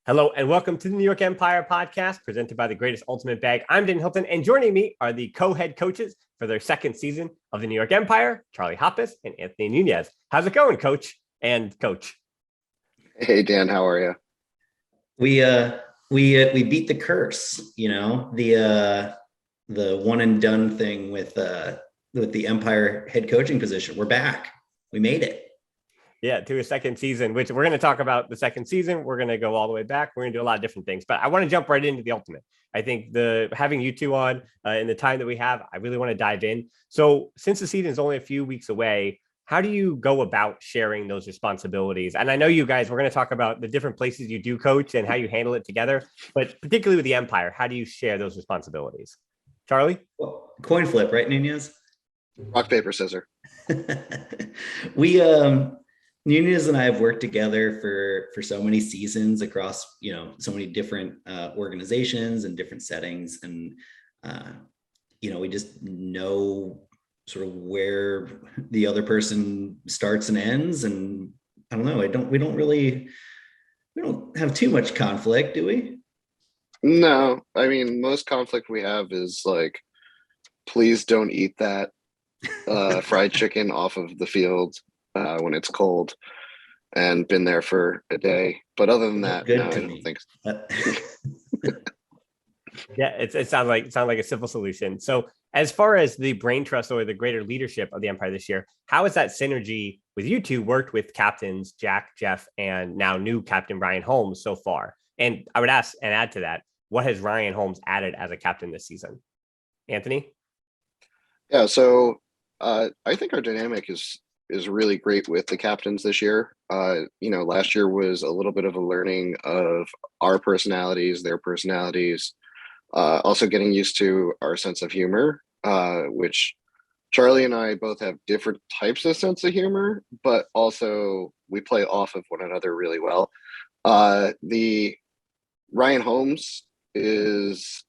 Hello and welcome to the New York Empire podcast presented by the Greatest Ultimate Bag. I'm Dan Hilton, and joining me are the co-head coaches for their second season of the New York Empire, Charlie Hoppes and Anthony Nuñez. How's it going, Coach and Coach? Hey Dan, how are you? We beat the curse, the one and done thing with the Empire head coaching position. We're back. We made it. Yeah, to a second season, which we're going to talk about the second season. We're going to go all the way back. We're going to do a lot of different things, but I want to jump right into the ultimate. I think having you two on in the time that we have, I really want to dive in. So since the season is only a few weeks away, how do you go about sharing those responsibilities? And I know you guys, we're going to talk about the different places you do coach and how you handle it together, but particularly with the Empire, how do you share those responsibilities? Charlie? Well, coin flip, right, Nunez? Rock, paper, scissors. Nuñez and I have worked together for so many seasons across, so many different organizations and different settings. And, we just know sort of where the other person starts and ends. And I don't know, we don't have too much conflict, do we? No, I mean, most conflict we have is like, please don't eat that fried chicken off of the field when it's cold and been there for a day. But other than that, no, I don't think so. Yeah, it sounds like a simple solution. So as far as the brain trust or the greater leadership of the Empire this year, how has that synergy with you two worked with captains Jack, Jeff, and now new captain Ryan Holmes so far? And I would ask and add to that, what has Ryan Holmes added as a captain this season? Anthony? Yeah, so I think our dynamic is really great with the captains this year. Last year was a little bit of a learning of our personalities, their personalities, also getting used to our sense of humor, which Charlie and I both have different types of sense of humor, but also we play off of one another really well. The Ryan Holmes was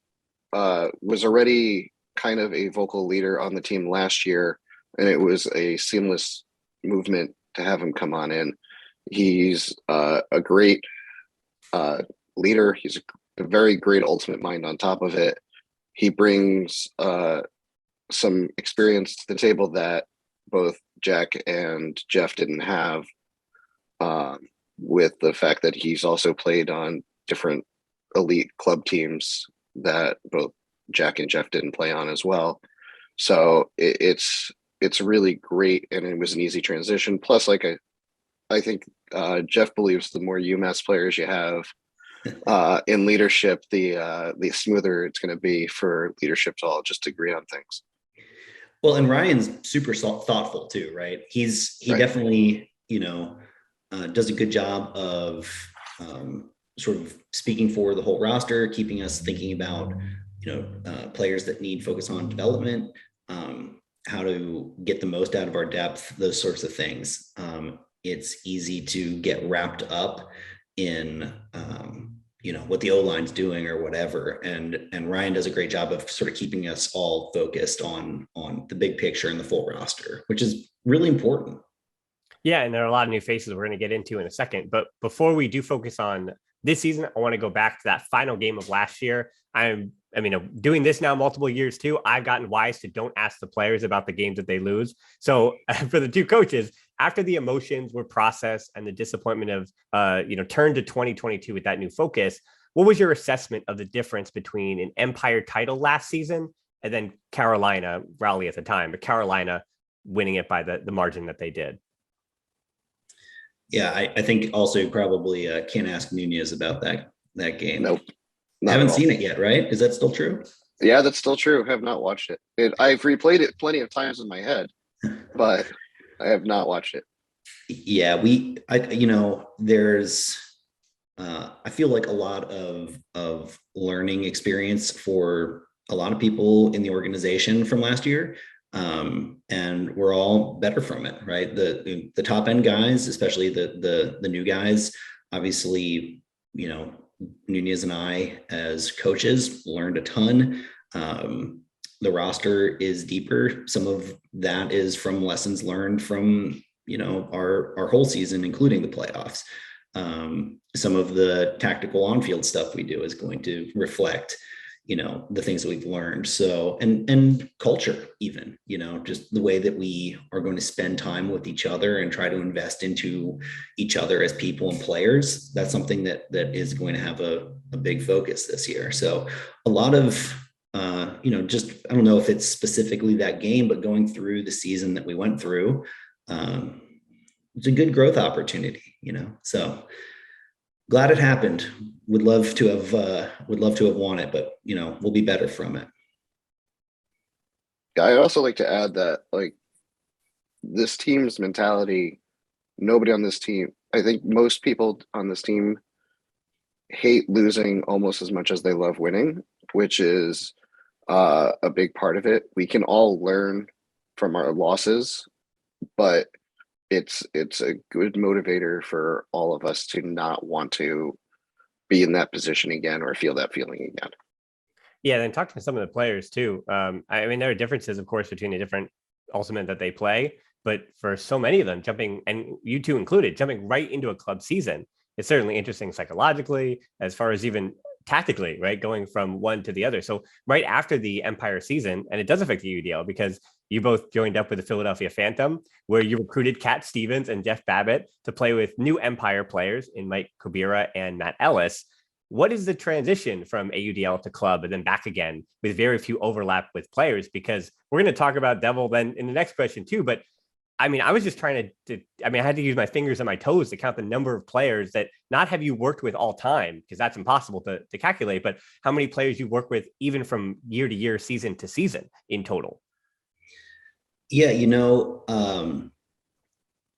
already kind of a vocal leader on the team last year, and it was a seamless movement to have him come on in. He's a great leader. He's a very great ultimate mind on top of it. He brings some experience to the table that both Jack and Jeff didn't have, with the fact that he's also played on different elite club teams that both Jack and Jeff didn't play on as well. So it's really great, and it was an easy transition. Plus, I think Jeff believes the more UMass players you have in leadership, the smoother it's going to be for leadership to all just agree on things. Well, and Ryan's super thoughtful too, right? He right. Definitely, does a good job of sort of speaking for the whole roster, keeping us thinking about, players that need focus on development, how to get the most out of our depth, those sorts of things. It's easy to get wrapped up in, what the O-line's doing or whatever. And Ryan does a great job of sort of keeping us all focused on the big picture and the full roster, which is really important. Yeah, and there are a lot of new faces we're going to get into in a second. But before we do focus on this season, I want to go back to that final game of last year. Doing this now multiple years too, I've gotten wise to don't ask the players about the games that they lose. So for the two coaches, after the emotions were processed and the disappointment of, turned to 2022 with that new focus, what was your assessment of the difference between an Empire title last season and then Carolina, Raleigh at the time, but Carolina winning it by the margin that they did? Yeah, I think also you probably can't ask Nuñez about that game. Nope. I haven't seen it yet, right? Is that still true? Yeah, that's still true. I have not watched it. I've replayed it plenty of times in my head, but I have not watched it. Yeah, there's I feel like a lot of learning experience for a lot of people in the organization from last year. And we're all better from it, right? The top end guys, especially the new guys, obviously, Nuñez and I as coaches learned a ton. The roster is deeper. Some of that is from lessons learned from, our whole season, including the playoffs. Some of the tactical on-field stuff we do is going to reflect, the things that we've learned. So, and culture, even, just the way that we are going to spend time with each other and try to invest into each other as people and players. That's something that is going to have a big focus this year. So a lot of, just, I don't know if it's specifically that game, but going through the season that we went through, it's a good growth opportunity, so glad it happened. Would love to have won it, but we'll be better from it. I also like to add that, like, this team's mentality, nobody on this team, I think most people on this team hate losing almost as much as they love winning, which is a big part of it. We can all learn from our losses, but it's a good motivator for all of us to not want to be in that position again or feel that feeling again. Yeah, then talk to some of the players too. I mean, there are differences, of course, between the different ultimate that they play, but for so many of them, jumping, and you two included, jumping right into a club season, it's certainly interesting psychologically, as far as even tactically, right? Going from one to the other. So right after the Empire season, and it does affect the UDL because you both joined up with the Philadelphia Phantom, where you recruited Cat Stevens and Jeff Babbitt to play with new Empire players in Mike Kubira and Matt Ellis. What is the transition from AUDL to club and then back again with very few overlap with players? Because we're going to talk about Devil then in the next question too, but I mean, I was just trying I had to use my fingers and my toes to count the number of players that not have you worked with all time, because that's impossible to calculate, but how many players you work with even from year to year, season to season in total. Yeah,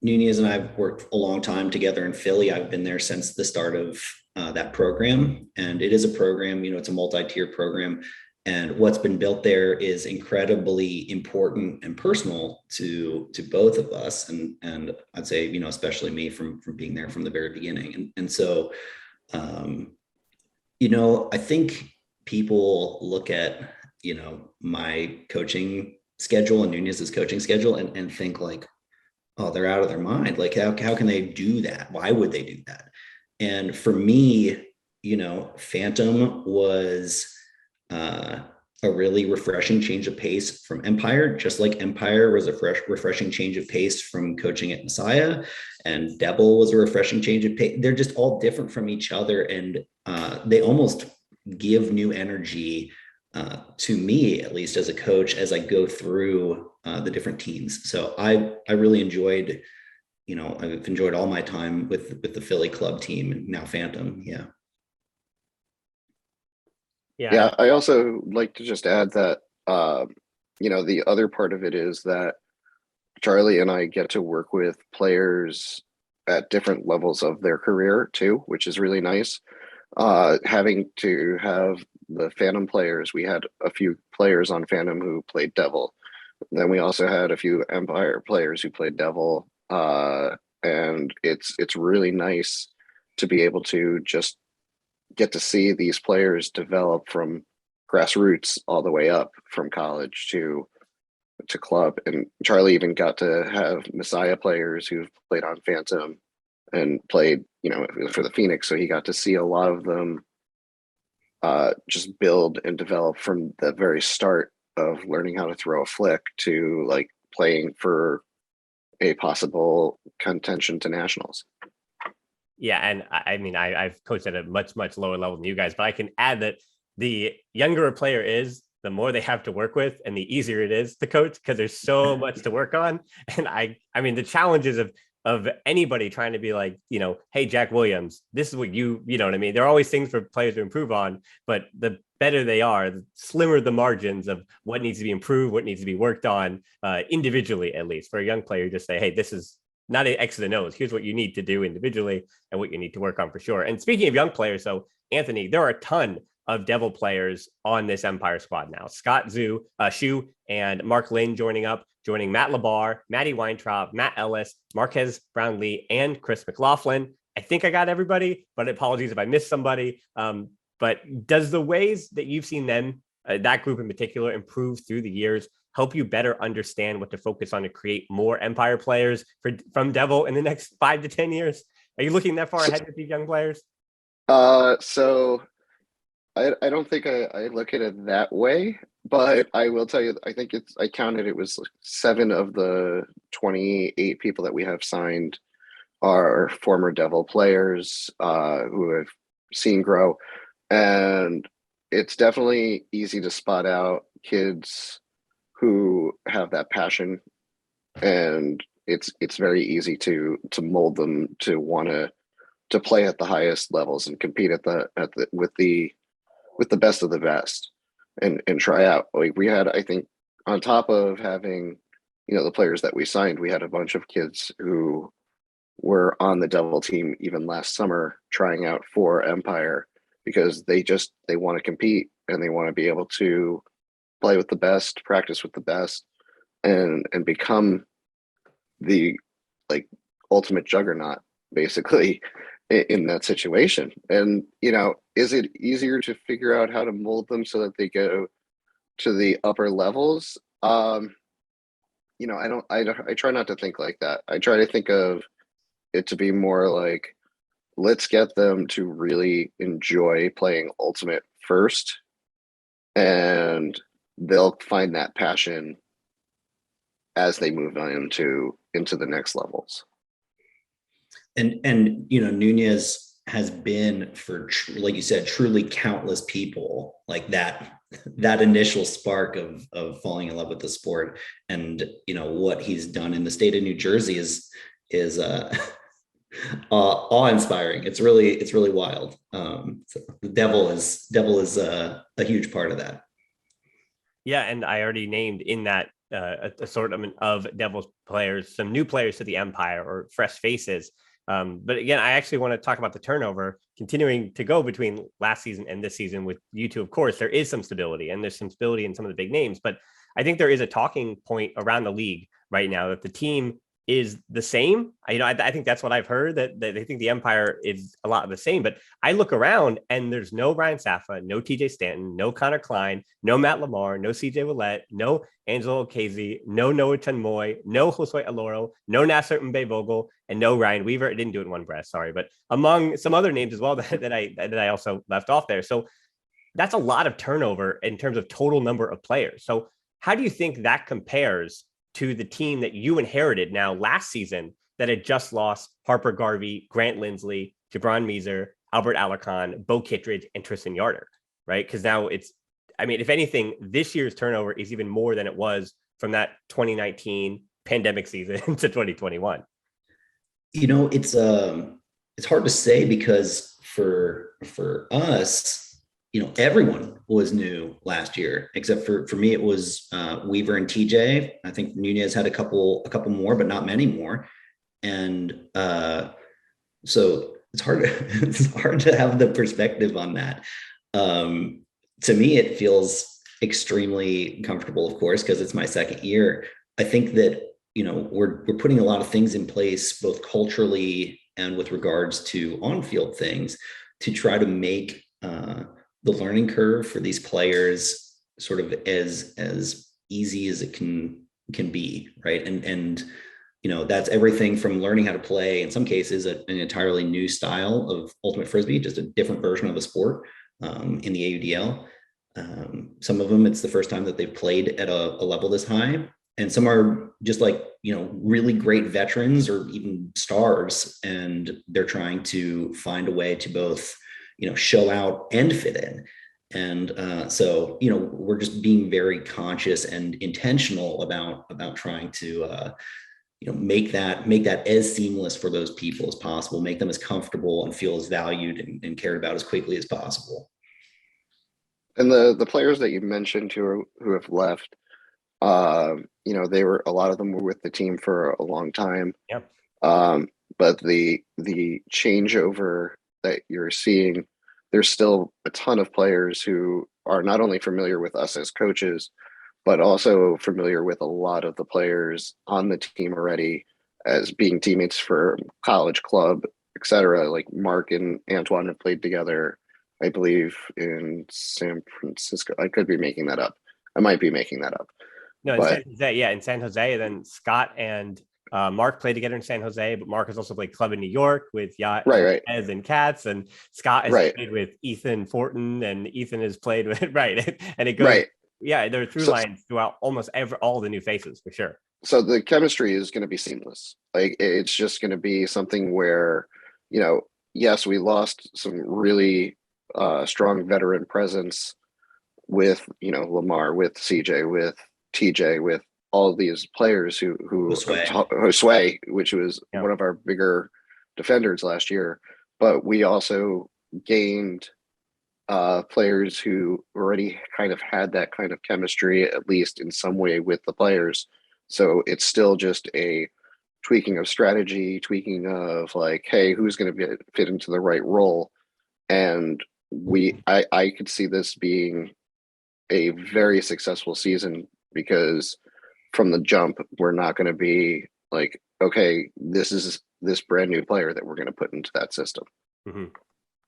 Nuñez and I've worked a long time together in Philly. I've been there since the start of that program. And it is a program, it's a multi-tier program. And what's been built there is incredibly important and personal to both of us. And I'd say, especially me from being there from the very beginning. And so, I think people look at, my coaching schedule and Nuñez's coaching schedule and think like, oh, they're out of their mind. Like, how can they do that? Why would they do that? And for me, Phantom was a really refreshing change of pace from Empire, just like Empire was a refreshing change of pace from coaching at Messiah, and DEVYL was a refreshing change of pace. They're just all different from each other, and they almost give new energy to me, at least as a coach, as I go through the different teams. So I really enjoyed, I've enjoyed all my time with the Philly club team and now Phantom. Yeah. Yeah. I also like to just add that, the other part of it is that Charlie and I get to work with players at different levels of their career too, which is really nice. Having to have the Phantom players, we had a few players on Phantom who played DEVYL. Then we also had a few Empire players who played DEVYL. And it's really nice to be able to just get to see these players develop from grassroots all the way up from college to club. And Charlie even got to have Messiah players who've played on Phantom and played, for the Phoenix. So he got to see a lot of them just build and develop from the very start of learning how to throw a flick to like playing for a possible contention to nationals. Yeah, and I mean, I've coached at a much lower level than you guys, but I can add that the younger a player is, the more they have to work with, and the easier it is to coach because there's so much to work on. And I mean, the challenges of anybody trying to be like, hey, Jack Williams, this is what you know what I mean? There are always things for players to improve on, but the better they are, the slimmer the margins of what needs to be improved, what needs to be worked on individually, at least. For a young player, just say, hey, this is not an X to the nose. Here's what you need to do individually and what you need to work on for sure. And speaking of young players, so Anthony, there are a ton of DEVYL players on this Empire squad now. Scott Shu and Mark Lynn joining Matt Labar, Maddie Weintraub, Matt Ellis, Marquez Brownlee, and Chris McLaughlin. I think I got everybody, but apologies if I missed somebody. But does the ways that you've seen them, that group in particular, improve through the years, help you better understand what to focus on to create more Empire players from DEVYL in the next 5 to 10 years? Are you looking that far ahead with these young players? So I don't think I look at it that way, but I will tell you, I think I counted it was 7 of the 28 people that we have signed are former Devil players who I've seen grow. And it's definitely easy to spot out kids who have that passion, and it's very easy to mold them to want to play at the highest levels and compete at the with the best of the best, and try out. Like we had, I think, on top of having, the players that we signed, we had a bunch of kids who were on the Devil team even last summer trying out for Empire because they want to compete and they want to be able to play with the best, practice with the best, and become the like ultimate juggernaut basically in that situation. And is it easier to figure out how to mold them so that they go to the upper levels? I try not to think like that. I try to think of it to be more like, let's get them to really enjoy playing Ultimate first, and they'll find that passion as they move on into the next levels. And Nuñez has been for, like you said, truly countless people, like that initial spark of falling in love with the sport. And what he's done in the state of New Jersey is awe-inspiring. It's really wild. So the Devil is a huge part of that. Yeah, and I already named in that assortment of Devils players some new players to the Empire, or fresh faces. But again, I actually want to talk about the turnover continuing to go between last season and this season with you two. Of course, there is some stability, and there's some stability in some of the big names, but I think there is a talking point around the league right now that the team is the same. I think that's what I've heard, that they think the Empire is a lot of the same. But I look around and there's no Ryan Saffa, no TJ Stanton, no Connor Klein, no Matt Lamar, no CJ Willett, no Angelo Casey, no Noah Chenmoy, no Josue Aloro, no Nasser Vogel, and no Ryan Weaver. I didn't do it in one breath, sorry, but among some other names as well that I also left off there. So that's a lot of turnover in terms of total number of players. So how do you think that compares to the team that you inherited now last season that had just lost Harper Garvey, Grant Lindsley, Jabron Meeser, Albert Alarcon, Bo Kittredge, and Tristan Yarder, right? Because now if anything, this year's turnover is even more than it was from that 2019 pandemic season to 2021. It's hard to say, because for us, everyone was new last year, except for me, it was Weaver and TJ. I think Nuñez had a couple more, but not many more. And so it's hard to have the perspective on that. To me, it feels extremely comfortable, of course, because it's my second year. I think that, we're putting a lot of things in place, both culturally and with regards to on-field things, to try to make the learning curve for these players sort of as easy as it can be, right? And that's everything from learning how to play, in some cases, an entirely new style of Ultimate Frisbee, just a different version of the sport in the AUDL. Some of them, it's the first time that they've played at a level this high, and some are just like, really great veterans or even stars, and they're trying to find a way to both show out and fit in. And so we're just being very conscious and intentional about trying to make that as seamless for those people as possible, make them as comfortable and feel as valued and cared about as quickly as possible. And the players that you mentioned who have left, a lot of them were with the team for a long time. Yep. But the changeover that you're seeing, there's still a ton of players who are not only familiar with us as coaches, but also familiar with a lot of the players on the team already as being teammates for college, club, etc. Like Mark and Antoine have played together, I believe, in San Francisco. I could be making that up. I might be making that up. No, in San Jose, yeah, in San Jose. Then Scott and Mark played together in San Jose, but Mark has also played club in New York with Yacht Right, right, and Katz, and Scott has right, played with Ethan Fortin, and Ethan has played with right, and it goes. right. Yeah, there are through So, lines throughout almost all the new faces for sure. so the chemistry is going to be seamless. Like it's just going to be something where, you know, yes, we lost some really strong veteran presence with, you know, Lamar, with CJ, with TJ, with all of these players who Josue. Josue, which was Yeah. one of our bigger defenders last year. But we also gained players who already kind of had that kind of chemistry, at least in some way, with the players. So it's still just a tweaking of strategy, tweaking of like, hey, who's going to fit into the right role? And I could see this being a very successful season because from the jump, we're not going to be like, okay, this is this brand new player that we're going to put into that system. Mm-hmm.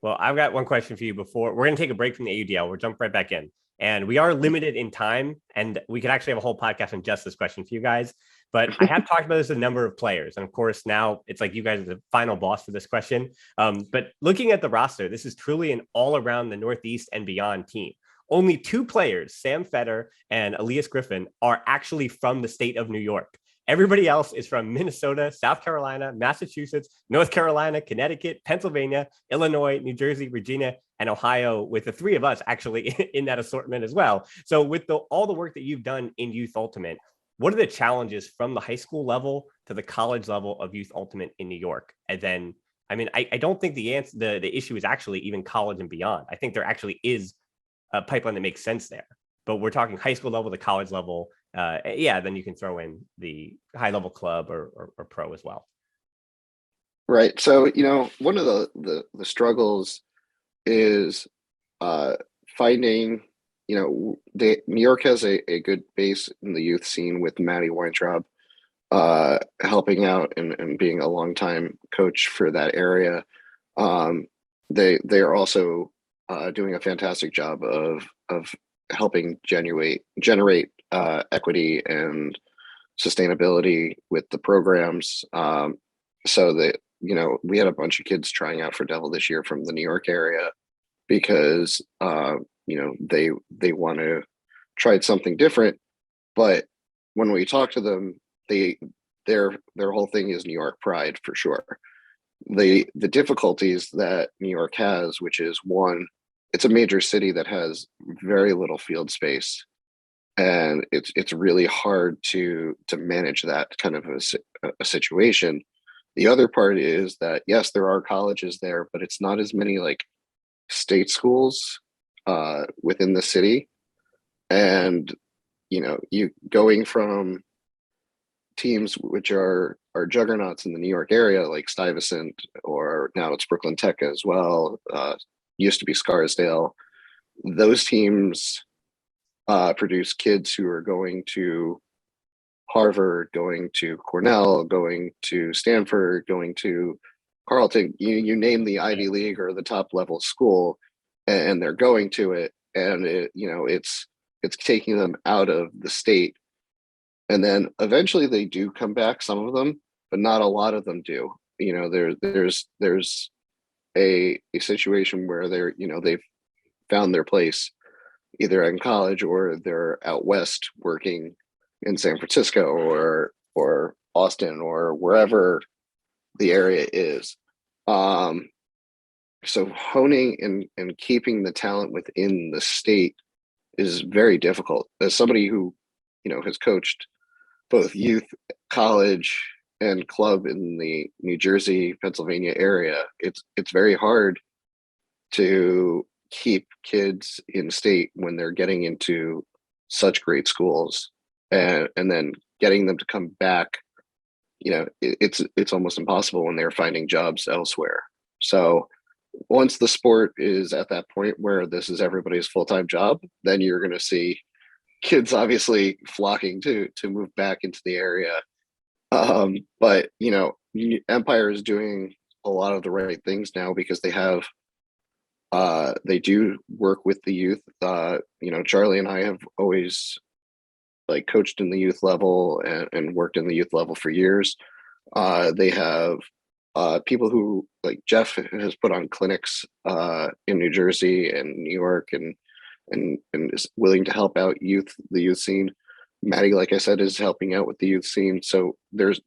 Well, I've got one question for you before we're going to take a break from the AUDL. We'll jump right back in. And we are limited in time, and we could actually have a whole podcast on just this question for you guys. But I have talked about this with a number of players. And of course, now it's like you guys are the final boss for this question. But looking at the roster, this is truly an all around the Northeast and beyond team. Only two players, Sam Feder and Elias Griffin, are actually from the state of New York. Everybody else is from Minnesota, South Carolina, Massachusetts, North Carolina, Connecticut, Pennsylvania, Illinois, New Jersey, Virginia, and Ohio, with the three of us actually in that assortment as well. So with all the work that you've done in Youth Ultimate, what are the challenges from the high school level to the college level of Youth Ultimate in New York? And then, I mean, I don't think the issue is actually even college and beyond. I think there actually is a pipeline that makes sense there. But we're talking high school level to college level. Then you can throw in the high level club or pro as well. Right. So, you know, one of the struggles is finding, you know, New York has a good base in the youth scene with Maddie Weintraub helping out and being a longtime coach for that area. They are also doing a fantastic job of helping generate equity and sustainability with the programs. So that, you know, we had a bunch of kids trying out for DEVYL this year from the New York area because you know, they want to try something different. But when we talk to them, their whole thing is New York pride for sure. The difficulties that New York has, which is one, it's a major city that has very little field space, and it's really hard to manage that kind of a situation. The other part is that yes, there are colleges there, but it's not as many like state schools within the city. And you know, you going from teams which are juggernauts in the New York area, like Stuyvesant, or now it's Brooklyn Tech as well. Used to be Scarsdale. Those teams produce kids who are going to Harvard, going to Cornell, going to Stanford, going to Carleton. You name the Ivy League or the top level school, and they're going to it, and you know, it's taking them out of the state. And then eventually they do come back, some of them, but not a lot of them do. You know, there's a situation where they're, you know, they've found their place either in college or they're out west working in San Francisco or Austin or wherever the area is. So honing and keeping the talent within the state is very difficult. As somebody who, you know, has coached both youth, college, and club in the New Jersey, Pennsylvania area, it's very hard to keep kids in state when they're getting into such great schools, and then getting them to come back. You know, it's almost impossible when they're finding jobs elsewhere. So once the sport is at that point where this is everybody's full-time job, then you're going to see kids obviously flocking to move back into the area. But you know, Empire is doing a lot of the right things now because they do work with the youth. You know, Charlie and I have always like coached in the youth level and worked in the youth level for years. They have people who, like Jeff has put on clinics in New Jersey and New York, and is willing to help out the youth scene. Maddie, like I said, is helping out with the youth scene. So there's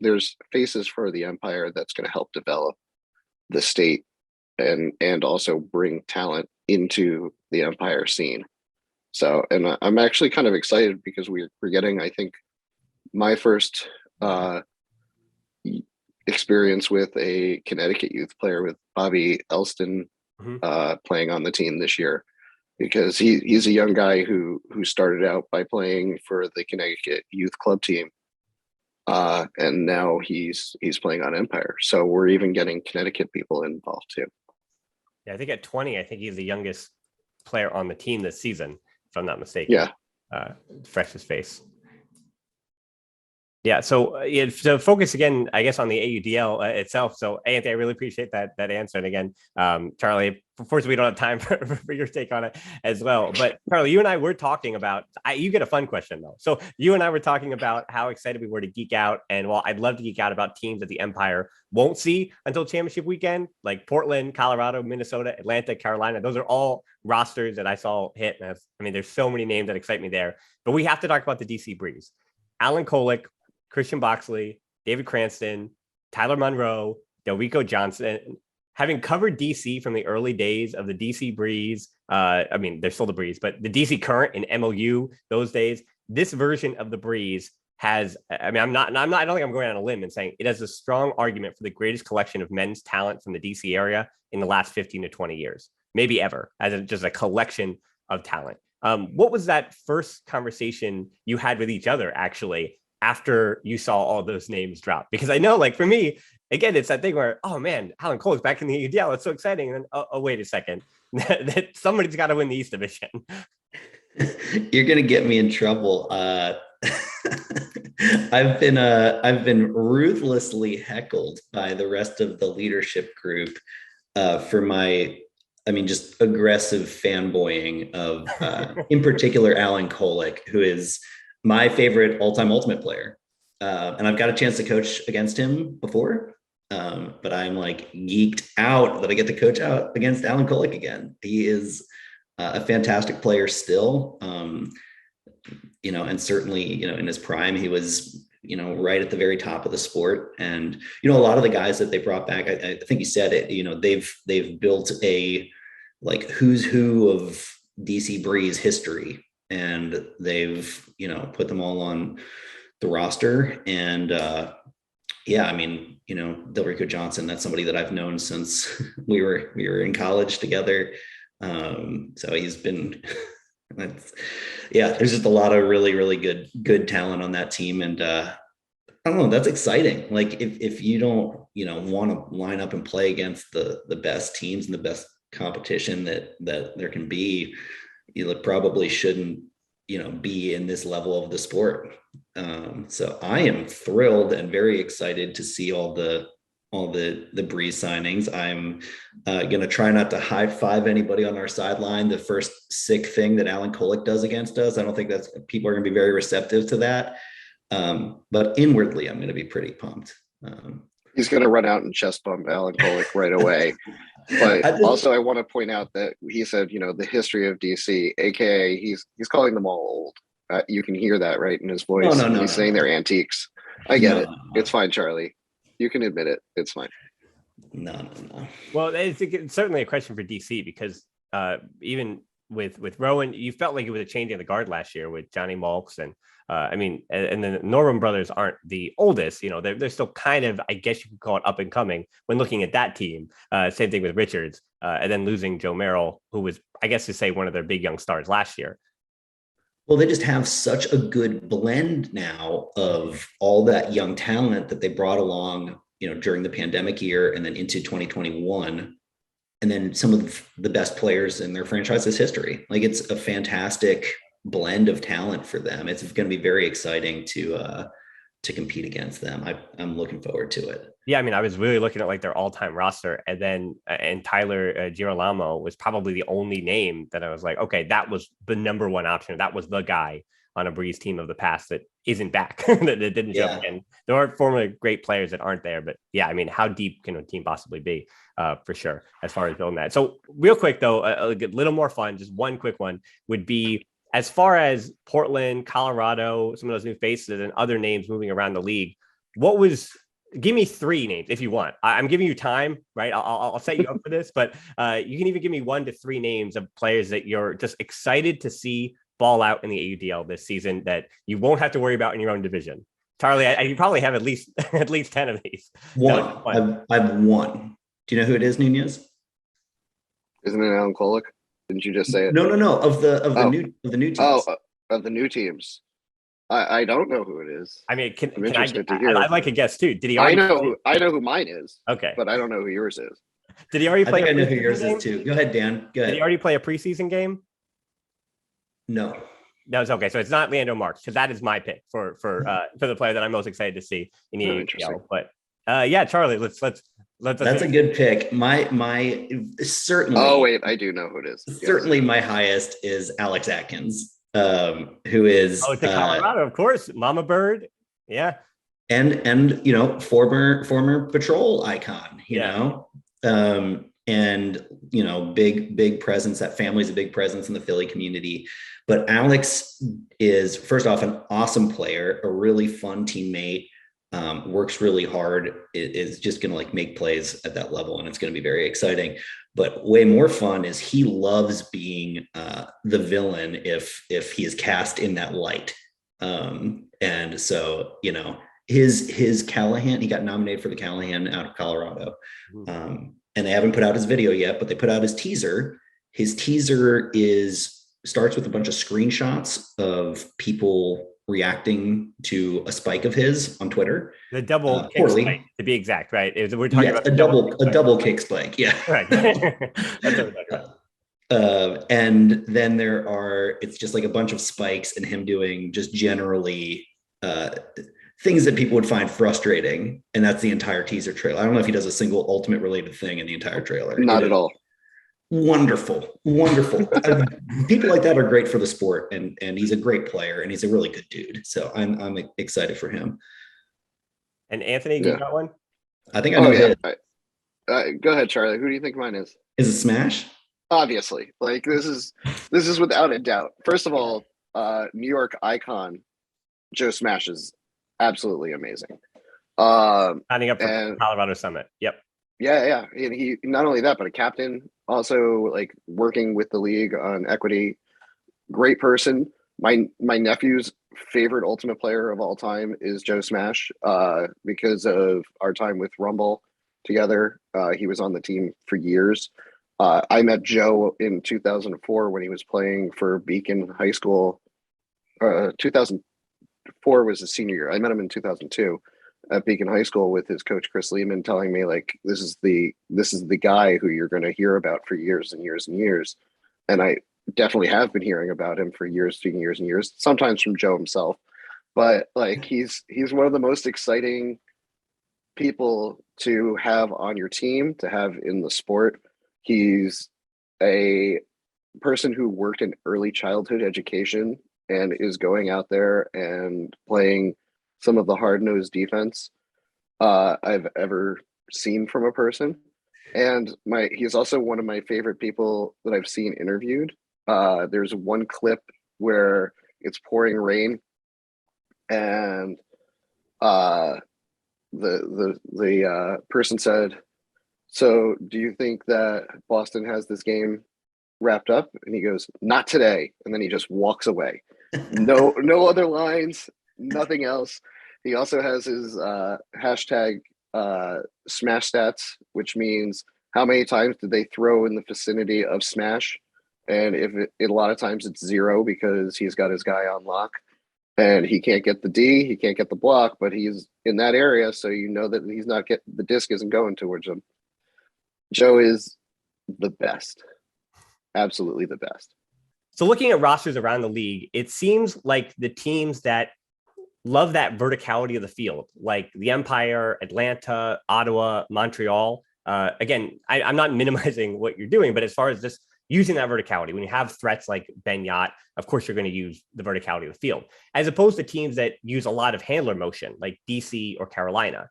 faces for the Empire that's going to help develop the state and also bring talent into the Empire scene. So, and I'm actually kind of excited because we're getting, I think, my first experience with a Connecticut youth player, with Bobby Elston playing on the team this year, because he's a young guy who started out by playing for the Connecticut youth club team, and now he's playing on Empire. So we're even getting Connecticut people involved too. Yeah, I think at 20, I think he's the youngest player on the team this season, if I'm not mistaken. Yeah, freshest face. Yeah, so to focus again, I guess, on the AUDL itself. So, Anthony, I really appreciate that answer. And again, Charlie, unfortunately, we don't have time for your take on it as well. But Charlie, you and I were talking about, you get a fun question though. So you and I were talking about how excited we were to geek out. And while I'd love to geek out about teams that the Empire won't see until championship weekend, like Portland, Colorado, Minnesota, Atlanta, Carolina, those are all rosters that I saw hit. And I mean, there's so many names that excite me there. But we have to talk about the DC Breeze. Alan Kolek, Christian Boxley, David Cranston, Tyler Monroe, Delrico Johnson. Having covered DC from the early days of the DC Breeze, I mean, they're still the Breeze, but the DC Current and MOU those days, this version of the Breeze has, I mean, I don't think I'm going on a limb and saying it has a strong argument for the greatest collection of men's talent from the DC area in the last 15 to 20 years, maybe ever, as just a collection of talent. What was that first conversation you had with each other, actually, after you saw all those names drop? Because I know, like, for me, again, it's that thing where, oh man, Alan Cole's back in the AUDL. It's so exciting. And then, oh wait a second, that somebody's got to win the East Division. You're going to get me in trouble. I've been ruthlessly heckled by the rest of the leadership group for my, I mean, just aggressive fanboying of, in particular, Alan Kolek, who is my favorite all-time Ultimate player. And I've got a chance to coach against him before, but I'm like geeked out that I get to coach out against Alan Kolek again. He is a fantastic player still, you know, and certainly, you know, in his prime, he was, you know, right at the very top of the sport. And, you know, a lot of the guys that they brought back, I think you said it, you know, they've built a like who's who of DC Breeze history. And they've, you know, put them all on the roster. And yeah, I mean, you know, Delrico Johnson, that's somebody that I've known since we were in college together. So he's been, yeah, there's just a lot of really, really good talent on that team. And I don't know, that's exciting. Like if you don't, you know, want to line up and play against the best teams and the best competition that there can be, you probably shouldn't, you know, be in this level of the sport. So I am thrilled and very excited to see all the Breeze signings. I'm going to try not to high five anybody on our sideline. The first sick thing that Alan Kolek does against us, I don't think that's, people are going to be very receptive to that. But inwardly, I'm going to be pretty pumped. He's going to run out and chest bump Alan Kolek right away. But also, I want to point out that he said, you know, the history of DC, aka he's calling them all old. You can hear that right in his voice. No, he's saying they're antiques. I get it. It's fine, Charlie. You can admit it. It's fine. No. Well, it's certainly a question for DC because even with Rowan, you felt like it was a change in the guard last year with Johnny Malks and I mean, and the Norman brothers aren't the oldest, you know, they're still kind of, I guess you could call it up and coming when looking at that team. Same thing with Richards, and then losing Joe Merrill, who was, I guess to say, one of their big young stars last year. Well, they just have such a good blend now of all that young talent that they brought along, you know, during the pandemic year and then into 2021. And then some of the best players in their franchise's history. Like, it's a fantastic blend of talent for them. It's going to be very exciting to compete against them. I'm looking forward to it. Yeah, I mean, I was really looking at like their all-time roster, and then and Tyler Girolamo was probably the only name that I was like, okay, that was the number one option. That was the guy on a Breeze team of the past that isn't back, that didn't jump in. There are formerly great players that aren't there, but yeah, I mean, how deep can a team possibly be? For sure, as far as building that. So real quick though, a little more fun, just one quick one would be, as far as Portland, Colorado, some of those new faces and other names moving around the league, give me 3 names if you want. I'm giving you time, right? I'll set you up for this, but you can even give me 1 to 3 names of players that you're just excited to see ball out in the AUDL this season that you won't have to worry about in your own division. Charlie, you probably have at least 10 of these. I've one. Do you know who it is, Nuñez? Isn't it Alan Kolek? Didn't you just say it? No. Of the new teams. Of the new teams. I don't know who it is. I mean, I'd like a guess too. Did he already I know who mine is. Okay. But I don't know who yours is. Did he already play? I know who yours is too. Go ahead, Dan. Go ahead. Did he already play a preseason game? No. That was okay. So it's not Lando Marks, because that is my pick for the player that I'm most excited to see in the AUDL. But yeah, Charlie, let's That's a good pick. My certainly. Oh wait, I do know who it is. Certainly, my highest is Alex Atkins, who is to Colorado, of course, Mama Bird, yeah, and former patrol icon, you know, and big presence. That family's a big presence in the Philly community. But Alex is, first off, an awesome player, a really fun teammate. Works really hard, is just going to make plays at that level, and it's going to be very exciting. But way more fun is he loves being the villain if he is cast in that light. And so his Callahan, he got nominated for the Callahan out of Colorado, and they haven't put out his video yet, but they put out his teaser. His teaser starts with a bunch of screenshots of people reacting to a spike of his on Twitter. The double kick spike, to be exact, right? We're talking about a double kick spike. Yeah. Right. And then it's just like a bunch of spikes and him doing just generally things that people would find frustrating. And that's the entire teaser trailer. I don't know if he does a single Ultimate related thing in the entire trailer. Not at all. Wonderful. People like that are great for the sport, and he's a great player, and he's a really good dude. So I'm excited for him. And Anthony, you got one? I think I know. Go ahead, Charlie. Who do you think mine is? Is it Smash? Obviously, this is without a doubt. First of all, New York icon Joe Smash is absolutely amazing. Signing up for Colorado Summit. Yep. Yeah. And he, not only that, but a captain, also working with the league on equity. Great person. My nephew's favorite Ultimate player of all time is Joe Smash, because of our time with Rumble together. He was on the team for years. I met Joe in 2004 when he was playing for Beacon High School. 2004 was his senior year. I met him in 2002. At Beacon High School with his coach Chris Lehman, telling me this is the guy who you're going to hear about for years and years and years. And I definitely have been hearing about him for years and years and years, sometimes from Joe himself. But he's one of the most exciting people to have on your team, to have in the sport. He's a person who worked in early childhood education and is going out there and playing some of the hard-nosed defense I've ever seen from a person. And he's also one of my favorite people that I've seen interviewed. There's one clip where it's pouring rain, and the person said, "So do you think that Boston has this game wrapped up?" And he goes, "Not today." And then he just walks away. No other lines, nothing else. He also has his hashtag Smash Stats, which means how many times did they throw in the vicinity of Smash? And a lot of times it's 0 because he's got his guy on lock and he can't get the D, he can't get the block, but he's in that area, so you know that he's not the disc isn't going towards him. Joe is the best, absolutely the best. So looking at rosters around the league, it seems like the teams that love that verticality of the field, like the Empire, Atlanta, Ottawa, Montreal. Again, I'm not minimizing what you're doing, but as far as just, using that verticality. When you have threats like Ben Yacht, of course, you're going to use the verticality of the field, as opposed to teams that use a lot of handler motion like DC or Carolina.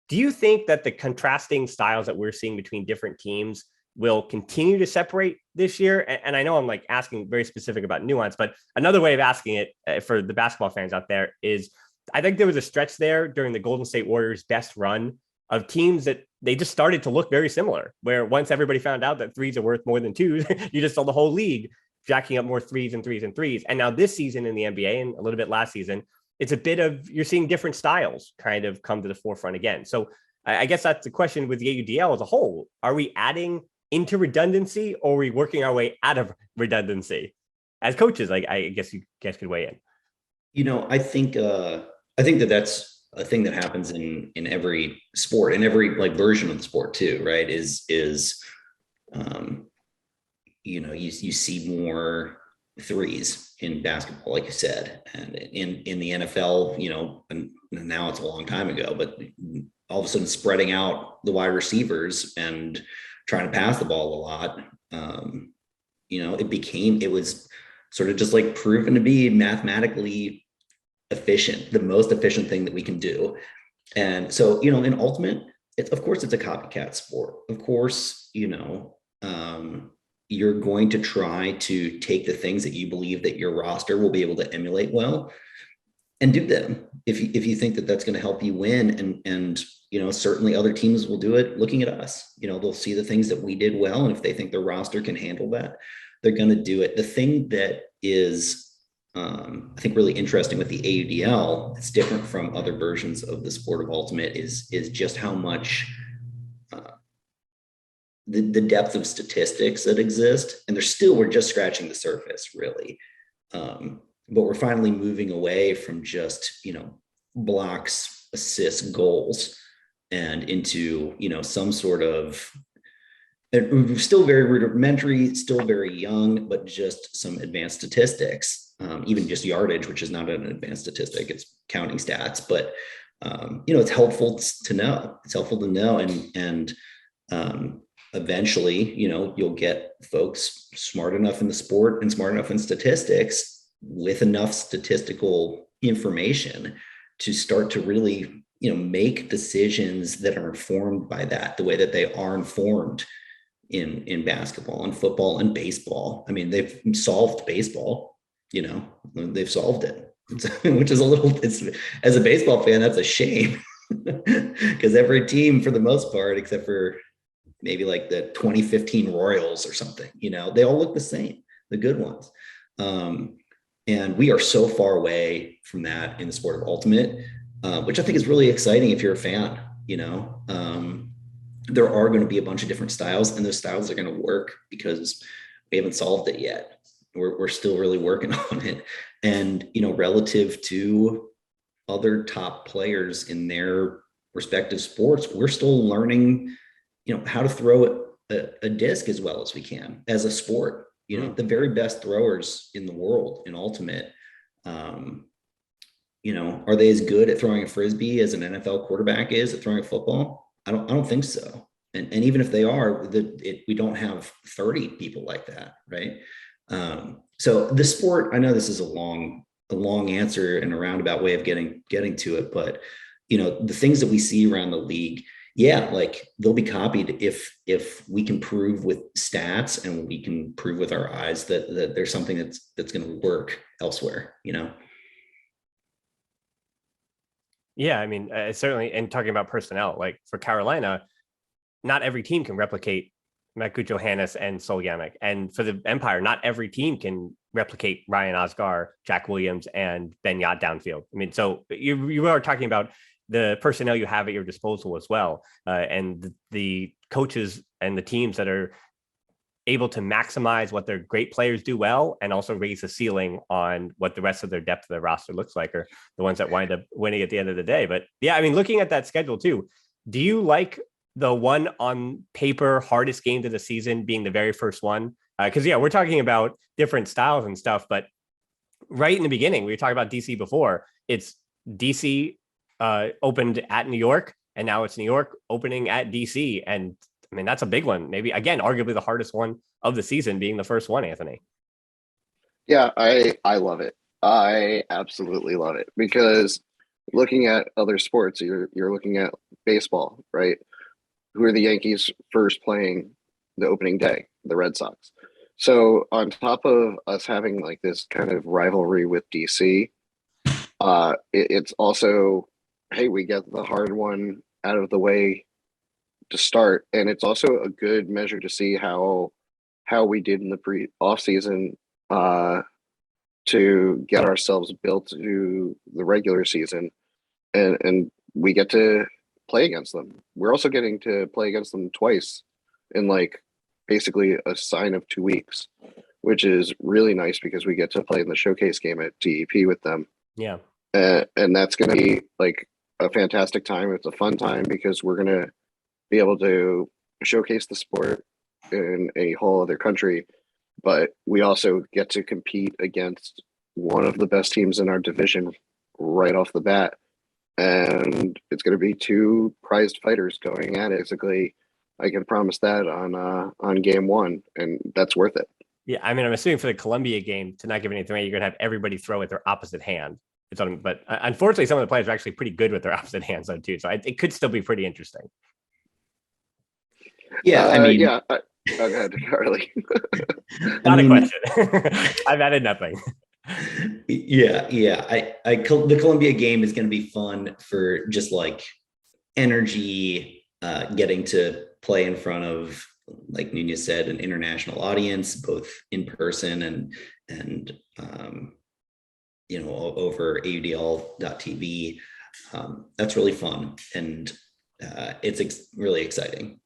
Do you think that the contrasting styles that we're seeing between different teams will continue to separate this year? And I know I'm like asking very specific about nuance, but another way of asking it for the basketball fans out there is, I think there was a stretch there during the Golden State Warriors' best run of teams that they just started to look very similar, where once everybody found out that threes are worth more than twos, you just saw the whole league jacking up more threes and threes and threes. And now this season in the NBA, and a little bit last season, it's a bit of, you're seeing different styles kind of come to the forefront again. So I guess that's the question with the AUDL as a whole. Are we adding into redundancy, or are we working our way out of redundancy? As coaches, like, I guess you guys could weigh in. You know, I think that that's a thing that happens in every sport, in every like version of the sport too, right? You know, you see more threes in basketball, like you said, and in the NFL, you know, and now it's a long time ago, but all of a sudden spreading out the wide receivers and trying to pass the ball a lot. You know, it was sort of just like proven to be mathematically efficient, the most efficient thing that we can do. And so, you know, in ultimate, of course it's a copycat sport. Of course, you know, you're going to try to take the things that you believe that your roster will be able to emulate well and do them if you think that that's going to help you win. And you know, certainly other teams will do it looking at us. You know, they'll see the things that we did well, and if they think their roster can handle that, they're going to do it. The thing that is I think really interesting with the AUDL, it's different from other versions of the sport of ultimate, is just how much the depth of statistics that exist. And we're just scratching the surface, really. But we're finally moving away from just, you know, blocks, assists, goals, and into, you know, some sort of, still very rudimentary, still very young, but just some advanced statistics, even just yardage, which is not an advanced statistic, it's counting stats. But, you know, it's helpful to know. It's helpful to know. And eventually, you know, you'll get folks smart enough in the sport and smart enough in statistics with enough statistical information to start to really, you know, make decisions that are informed by that, the way that they are informed in basketball and football and baseball. I mean, they've solved baseball, you know, they've solved it, which is as a baseball fan, that's a shame because every team for the most part, except for maybe like the 2015 Royals or something, you know, they all look the same, the good ones. And we are so far away from that in the sport of ultimate, which I think is really exciting if you're a fan. You know, there are going to be a bunch of different styles, and those styles are going to work because we haven't solved it yet. We're still really working on it. And, you know, relative to other top players in their respective sports, we're still learning, you know, how to throw a disc as well as we can as a sport. You know, the very best throwers in the world in ultimate, you know, are they as good at throwing a Frisbee as an NFL quarterback is at throwing a football? I don't think so. And even if they are, we don't have 30 people like that, right? So the sport, I know this is a long answer and a roundabout way of getting to it, but, you know, the things that we see around the league, yeah, like they'll be copied if we can prove with stats and we can prove with our eyes that there's something that's going to work elsewhere, you know? Yeah, I mean, certainly, and talking about personnel, like for Carolina, not every team can replicate Matkuch Johannes and Sol Yamek. And for the Empire, not every team can replicate Ryan Osgar, Jack Williams, and Ben Yacht downfield. I mean, so you are talking about the personnel you have at your disposal as well, and the coaches and the teams that are able to maximize what their great players do well and also raise the ceiling on what the rest of their depth of their roster looks like, or the ones that wind up winning at the end of the day. But yeah, I mean, looking at that schedule too, do you like the one on paper hardest game of the season being the very first one? Because yeah, we're talking about different styles and stuff, but right in the beginning, we were talking about DC before. It's DC opened at New York, and now it's New York opening at DC. And I mean, that's a big one. Maybe again, arguably the hardest one of the season, being the first one, Anthony. Yeah, I love it. I absolutely love it because looking at other sports, you're looking at baseball, right? Who are the Yankees first playing the opening day? The Red Sox. So on top of us having like this kind of rivalry with DC, it's also, hey, we get the hard one out of the way to start, and it's also a good measure to see how we did in the pre off season to get ourselves built to the regular season, and we get to play against them. We're also getting to play against them twice in like basically a sign of 2 weeks, which is really nice because we get to play in the showcase game at DEP with them. Yeah. And that's going to be like a fantastic time. It's a fun time because we're going to be able to showcase the sport in a whole other country, but we also get to compete against one of the best teams in our division right off the bat. And it's going to be two prized fighters going at it. Basically, I can promise that on game one, and that's worth it. Yeah, I mean, I'm assuming for the Columbia game, to not give anything away, you're going to have everybody throw with their opposite hand. But unfortunately, some of the players are actually pretty good with their opposite hands, though, too. So it could still be pretty interesting. Yeah, I mean, yeah. Go ahead, Charlie. Not a question. I've added nothing. Yeah. The Columbia game is going to be fun for just like energy, getting to play in front of, like Nuñez said, an international audience, both in person and over AUDL.tv. That's really fun, and it's really exciting.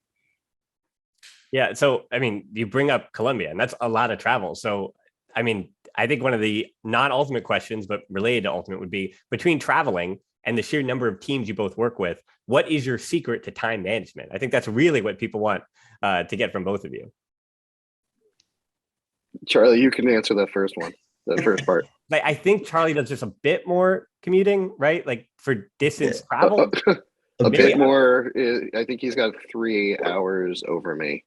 Yeah. So, I mean, you bring up Colombia, and that's a lot of travel. So, I mean, I think one of the non-ultimate questions, but related to ultimate, would be between traveling and the sheer number of teams you both work with, what is your secret to time management? I think that's really what people want to get from both of you. Charlie, you can answer that first one, that first part. Like, I think Charlie does just a bit more commuting, right? Like for distance travel. A bit more. I think he's got 3 hours over me.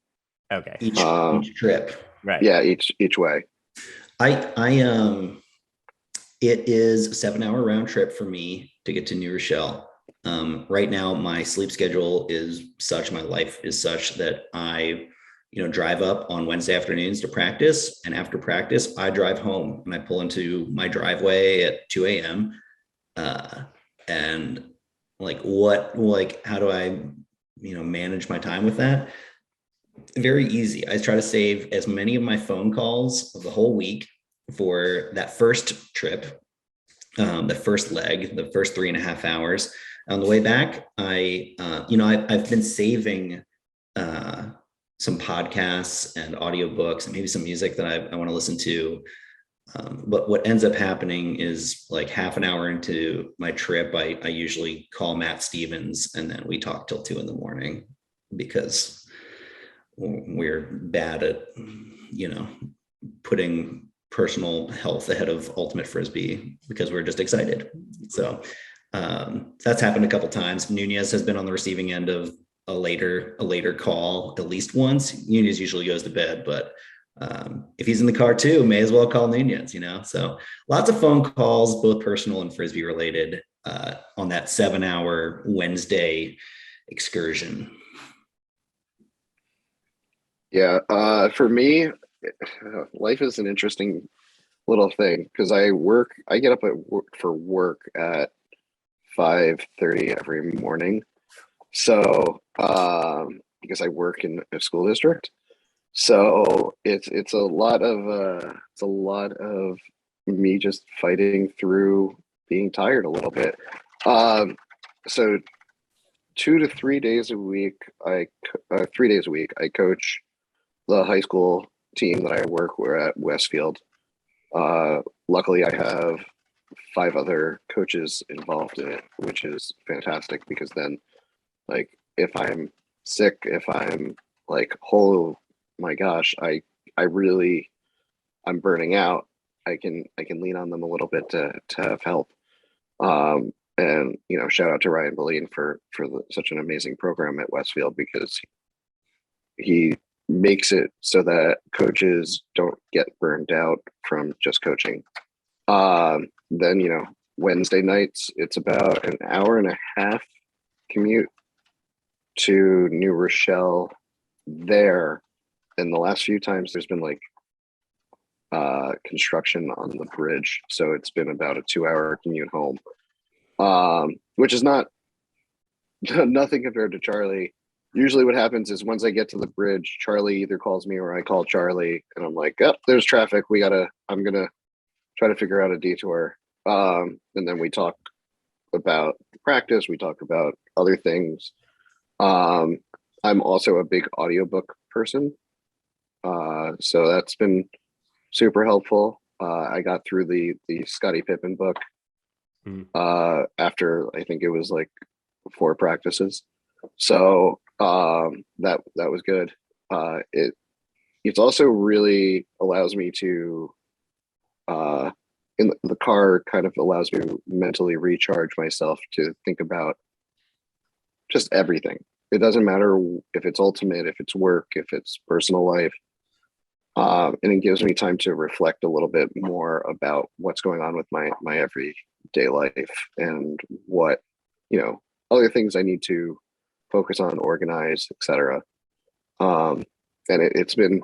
Okay. Each trip. Right. Yeah, each way. It is a 7-hour round trip for me to get to New Rochelle. Right now, my sleep schedule is such, my life is such that I, drive up on Wednesday afternoons to practice. And after practice, I drive home and I pull into my driveway at 2 a.m. And how do I, manage my time with that? Very easy. I try to save as many of my phone calls of the whole week for that first trip, the first leg, the first 3.5 hours. On the way back, I've been saving some podcasts and audiobooks and maybe some music that I want to listen to. But what ends up happening is like half an hour into my trip, I usually call Matt Stevens and then we talk till 2 a.m. because we're bad at, putting personal health ahead of ultimate frisbee because we're just excited. So that's happened a couple times. Nuñez has been on the receiving end of a later call at least once. Nuñez usually goes to bed, but if he's in the car too, may as well call Nuñez, so lots of phone calls, both personal and frisbee related, on that 7-hour Wednesday excursion. Yeah, for me, life is an interesting little thing because I get up for work at 5:30 every morning. So because I work in a school district, so it's a lot of me just fighting through being tired a little bit. So 2 to 3 days a week, 3 days a week, I coach the high school team that I work with at Westfield. Luckily, I have 5 other coaches involved in it, which is fantastic because then, like, if I'm sick, if I'm like, oh my gosh, I'm burning out, I can lean on them a little bit to have help. And shout out to Ryan Boleen for such an amazing program at Westfield because he makes it so that coaches don't get burned out from just coaching. Then, Wednesday nights, it's about an hour and a half commute to New Rochelle there. And the last few times there's been like construction on the bridge. So it's been about a 2-hour commute home, which is not nothing compared to Charlie. Usually what happens is once I get to the bridge, Charlie either calls me or I call Charlie and I'm like, oh, there's traffic. I'm going to try to figure out a detour. And then we talk about the practice. We talk about other things. I'm also a big audiobook person. So that's been super helpful. I got through the Scottie Pippen book after I think it was like 4 practices. So that was good. It's also really allows me to in the car kind of allows me to mentally recharge myself to think about just everything. It doesn't matter if it's ultimate, if it's work, if it's personal life. And it gives me time to reflect a little bit more about what's going on with my everyday life and what, other things I need to focus on, organize, etc. And it's been,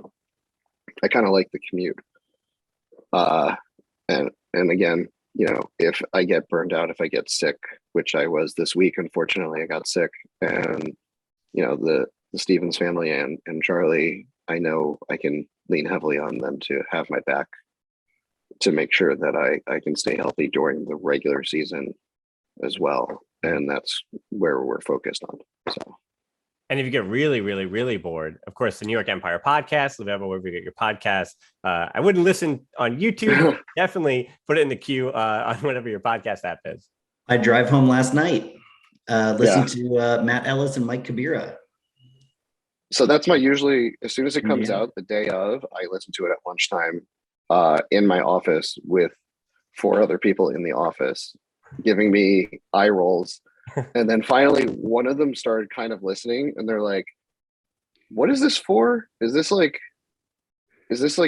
I kind of like the commute. And again, if I get burned out, if I get sick, which I was this week, unfortunately, I got sick, and the Stevens family and Charlie, I know I can lean heavily on them to have my back to make sure that I can stay healthy during the regular season as well. And that's where we're focused on. So. And if you get really, really, really bored, of course, the New York Empire podcast, wherever you get your podcast. I wouldn't listen on YouTube. Definitely put it in the queue on whatever your podcast app is. I drive home last night, listening to Matt Ellis and Mike Kabira. So that's usually, as soon as it comes out the day of, I listen to it at lunchtime in my office with 4 other people in the office giving me eye rolls. And then finally one of them started kind of listening and they're like, what is this for? Is this like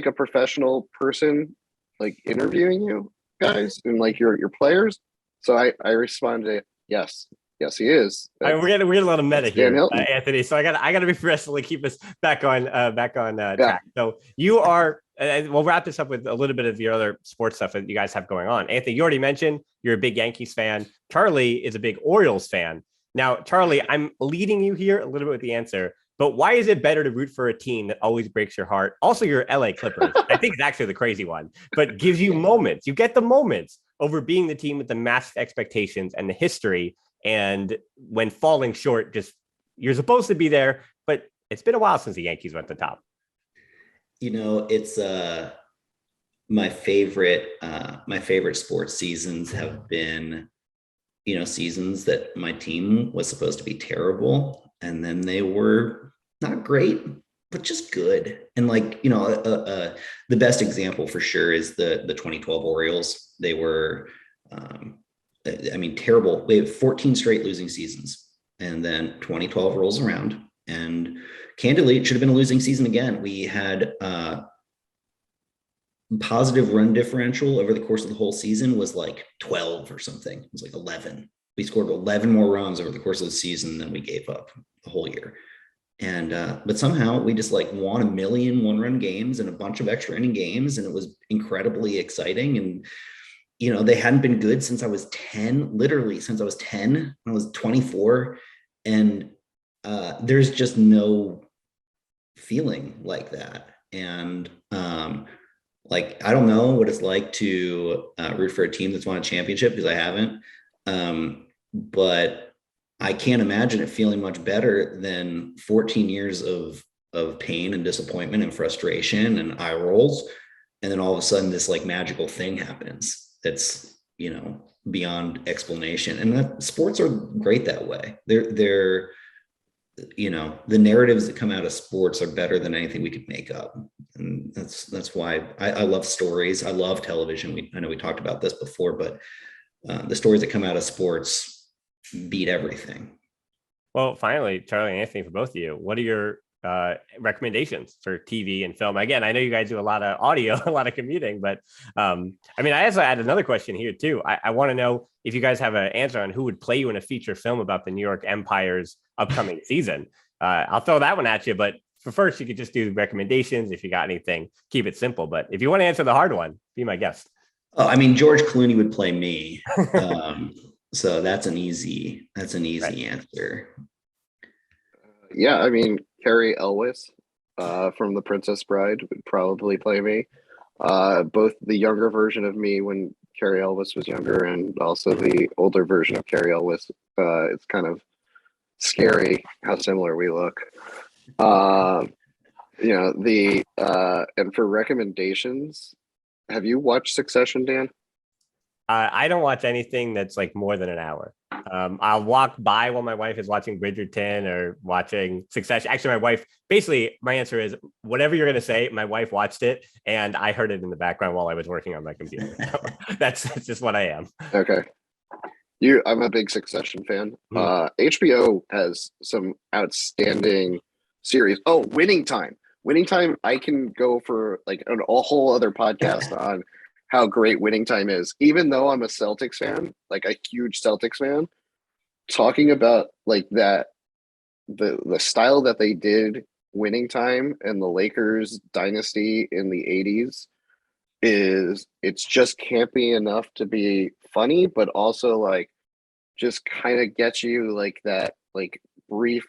a professional person like interviewing you guys and like your players? So I responded, yes, he is. We're getting a lot of meta here, Anthony. So I got to be progressively keep us back on track. So you are, and we'll wrap this up with a little bit of your other sports stuff that you guys have going on. Anthony, you already mentioned you're a big Yankees fan. Charlie is a big Orioles fan. Now, Charlie, I'm leading you here a little bit with the answer, but why is it better to root for a team that always breaks your heart? Also, you're LA Clippers. I think it's actually the crazy one, but gives you moments. You get the moments over being the team with the massive expectations and the history. And when falling short, you're supposed to be there, but it's been a while since the Yankees went to the top. It's my favorite sports seasons have been, seasons that my team was supposed to be terrible, and then they were not great, but just good. And the best example for sure is the 2012 Orioles. They were, terrible. We have 14 straight losing seasons, and then 2012 rolls around, and candidly, it should have been a losing season again. We had positive run differential over the course of the whole season was like 12 or something. It was like 11. We scored 11 more runs over the course of the season than we gave up the whole year. And but somehow we just won a million 1-run games and a bunch of extra inning games, and it was incredibly exciting. And they hadn't been good since I was 10, literally since I was 10, when I was 24. And there's just no feeling like that. And I don't know what it's like to root for a team that's won a championship, because I haven't. But I can't imagine it feeling much better than 14 years of pain and disappointment and frustration and eye rolls. And then all of a sudden this magical thing happens. That's, beyond explanation. And that sports are great that way. They're the narratives that come out of sports are better than anything we could make up. And that's why I love stories. I love television. I know we talked about this before, but the stories that come out of sports beat everything. Well, finally, Charlie and Anthony, for both of you, what are your recommendations for TV and film. Again, I know you guys do a lot of audio, a lot of commuting, but I mean, I also had another question here too. I want to know if you guys have an answer on who would play you in a feature film about the New York Empire's upcoming season. I'll throw that one at you, but for first, you could just do recommendations. If you got anything, keep it simple. But if you want to answer the hard one, be my guest. Oh, I mean, George Clooney would play me. So that's an easy right. Answer. Yeah, I mean, Carrie Elwes from The Princess Bride would probably play me. Both the younger version of me when Carrie Elwes was younger and also the older version of Carrie Elwes. It's kind of scary how similar we look. You know, and for recommendations, have you watched Succession, Dan? I don't watch anything that's like more than an hour. I'll walk by while my wife is watching Bridgerton or watching Succession. Actually, my wife, basically, my answer is whatever you're going to say, my wife watched it and I heard it in the background while I was working on my computer. So that's just what I am. Okay. I'm a big Succession fan. HBO has some outstanding series. Oh, Winning Time. Winning Time, I can go for like a whole other podcast on how great Winning Time is. Even though I'm a Celtics fan, like a huge Celtics fan, talking about like that, the style that they did Winning Time and the Lakers dynasty in the 80s it's just campy enough to be funny, but also like just kind of gets you like that like brief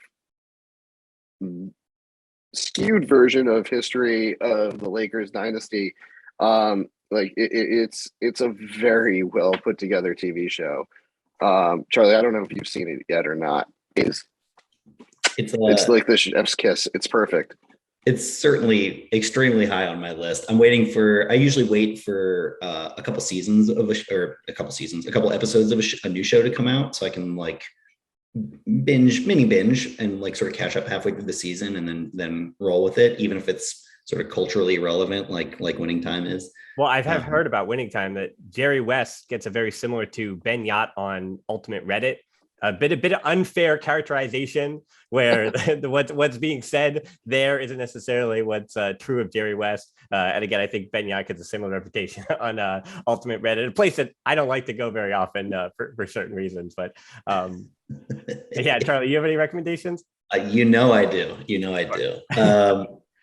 skewed version of history of the Lakers dynasty. Like it's a very well put together TV show. Charlie, I don't know if you've seen it yet or not. It's like the chef's kiss. It's perfect. It's certainly extremely high on my list. I usually wait for a couple episodes of a new show to come out so I can like mini binge and like sort of catch up halfway through the season and then roll with it, even if it's sort of culturally relevant, like Winning Time is. Well, I have heard about Winning Time that Jerry West gets a very similar to Ben Yacht on Ultimate Reddit. A bit of unfair characterization where what's being said there isn't necessarily what's true of Jerry West. And again, I think Ben Yacht has a similar reputation on Ultimate Reddit, a place that I don't like to go very often for certain reasons. But yeah, Charlie, you have any recommendations? I do.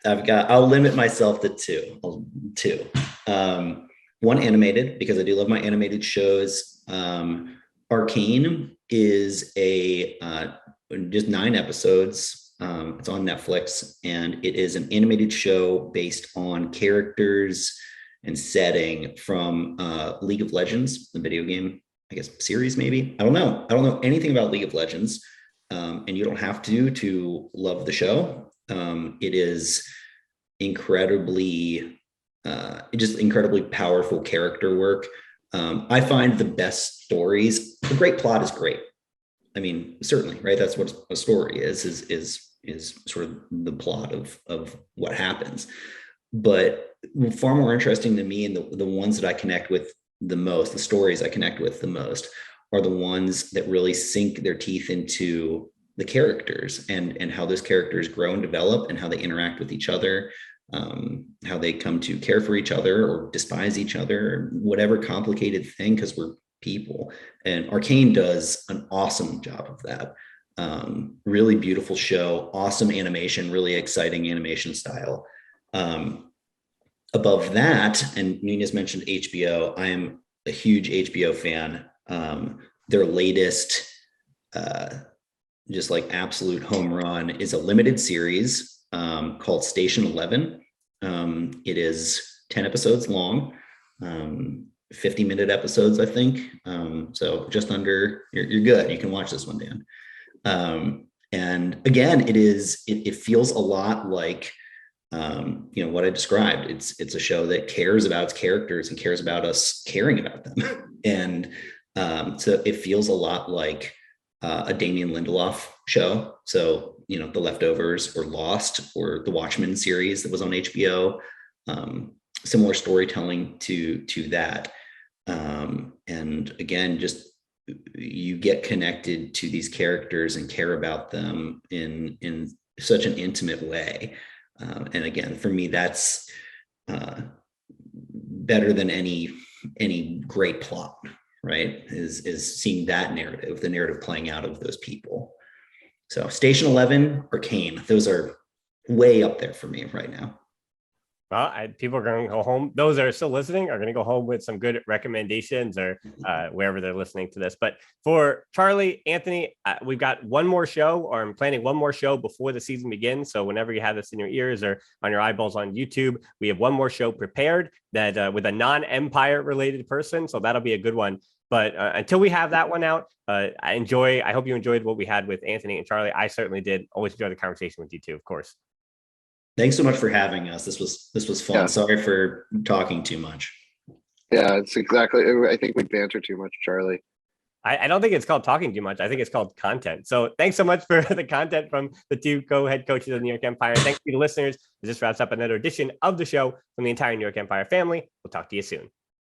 I'll limit myself to two. One animated, because I do love my animated shows. Arcane is just 9 episodes. It's on Netflix, and it is an animated show based on characters and setting from League of Legends, the video game, I guess, series, maybe. I don't know anything about League of Legends, and you don't have to love the show. It is incredibly powerful character work. I find the best stories, a great plot is great. I mean, certainly, right? That's what a story is sort of the plot of what happens. But far more interesting to me, and the ones that I connect with the most, the stories I connect with the most, are the ones that really sink their teeth into the characters and how those characters grow and develop and how they interact with each other. How they come to care for each other or despise each other, whatever complicated thing, because we're people. And Arcane does an awesome job of that. Really beautiful show, awesome animation, really exciting animation style. Above that, and Nuñez mentioned HBO, I am a huge HBO fan. Their latest, just like absolute home run, is a limited series called Station 11. It is 10 episodes long, 50-minute episodes, I think. So just under, you're good. You can watch this one, Dan. And again, it feels a lot like, what I described. It's a show that cares about its characters and cares about us caring about them. And so it feels a lot like a Damien Lindelof show. So, The Leftovers or Lost or the Watchmen series that was on HBO, similar storytelling to that. And again, just you get connected to these characters and care about them in such an intimate way. And again, for me, that's better than any great plot, right? Is seeing that narrative, the narrative playing out of those people. So Station 11 or Kane, those are way up there for me right now. Well, people are going to go home. Those that are still listening are going to go home with some good recommendations or wherever they're listening to this. But for Charlie, Anthony, we've got one more show, or I'm planning one more show before the season begins. So whenever you have this in your ears or on your eyeballs on YouTube, we have one more show prepared that with a non-Empire related person. So that'll be a good one. But until we have that one out, I hope you enjoyed what we had with Anthony and Charlie. I certainly did. Always enjoy the conversation with you too, of course. Thanks so much for having us. This was fun. Yeah. Sorry for talking too much. Yeah, it's exactly. I think we banter too much, Charlie. I don't think it's called talking too much. I think it's called content. So thanks so much for the content from the two co-head coaches of the New York Empire. Thanks to the listeners. This wraps up another edition of the show from the entire New York Empire family. We'll talk to you soon.